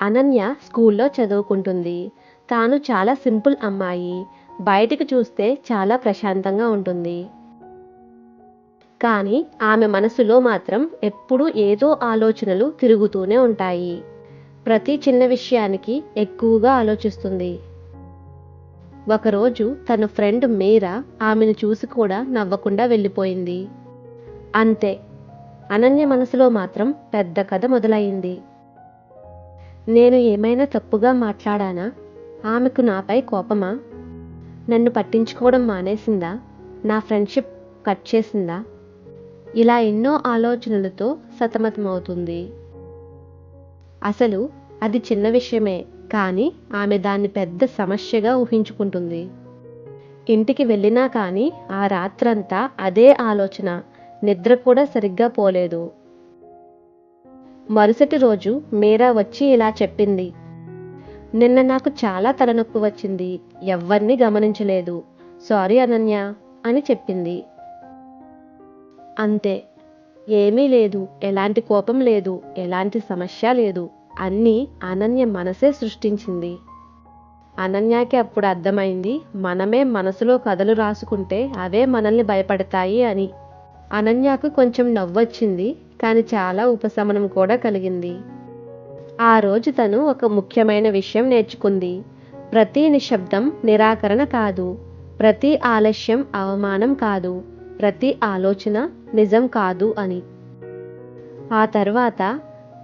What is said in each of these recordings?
అనన్య స్కూల్లో చదువుకుంటుంది. తాను చాలా సింపుల్ అమ్మాయి. బయటికి చూస్తే చాలా ప్రశాంతంగా ఉంటుంది. కానీ ఆమె మనసులో మాత్రం ఎప్పుడూ ఏదో ఆలోచనలు తిరుగుతూనే ఉంటాయి. ప్రతి చిన్న విషయానికి ఎక్కువగా ఆలోచిస్తుంది. ఒకరోజు తన ఫ్రెండ్ మీరా ఆమెను చూసి కూడా నవ్వకుండా వెళ్ళిపోయింది. అంతే, అనన్య మనసులో మాత్రం పెద్ద కథ మొదలైంది. నేను ఏమైనా తప్పుగా మాట్లాడానా? ఆమెకు నాపై కోపమా? నన్ను పట్టించుకోవడం మానేసిందా? నా ఫ్రెండ్షిప్ కట్ చేసిందా? ఇలా ఎన్నో ఆలోచనలతో సతమతమవుతుంది. అసలు అది చిన్న విషయమే, కానీ ఆమె దాన్ని పెద్ద సమస్యగా ఊహించుకుంటుంది. ఇంటికి వెళ్ళినా కానీ ఆ రాత్రంతా అదే ఆలోచన. నిద్ర కూడా సరిగ్గా పోలేదు. మరుసటి రోజు మీరా వచ్చి ఇలా చెప్పింది. నిన్న నాకు చాలా తలనొప్పి వచ్చింది. ఎవ్వరినీ గమనించలేదు. సారీ అనన్య అని చెప్పింది. అంతే, ఏమీ లేదు, ఎలాంటి కోపం లేదు, ఎలాంటి సమస్య లేదు. అన్నీ అనన్య మనసే సృష్టించింది. అనన్యకి అప్పుడు అర్థమైంది, మనమే మనసులో కథలు రాసుకుంటే అవే మనల్ని భయపడతాయి అని. అనన్యకు కొంచెం నవ్వొచ్చింది, కానీ చాలా ఉపశమనం కూడా కలిగింది. ఆ రోజు తను ఒక ముఖ్యమైన విషయం నేర్చుకుంది. ప్రతి నిశ్శబ్దం నిరాకరణ కాదు, ప్రతి ఆలస్యం అవమానం కాదు, ప్రతి ఆలోచన నిజం కాదు అని. ఆ తర్వాత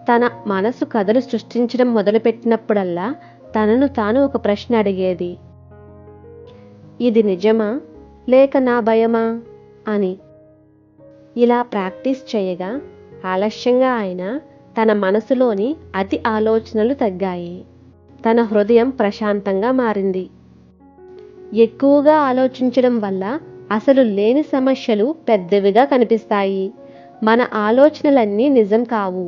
తన మనసు కథలు సృష్టించడం మొదలుపెట్టినప్పుడల్లా తనను తాను ఒక ప్రశ్న అడిగేది. ఇది నిజమా, లేక నా భయమా అని. ఇలా ప్రాక్టీస్ చేయగా ఆలస్యంగా అయినా తన మనసులోని అతి ఆలోచనలు తగ్గాయి. తన హృదయం ప్రశాంతంగా మారింది. ఎక్కువగా ఆలోచించడం వల్ల అసలు లేని సమస్యలు పెద్దవిగా కనిపిస్తాయి. మన ఆలోచనలన్నీ నిజం కావు,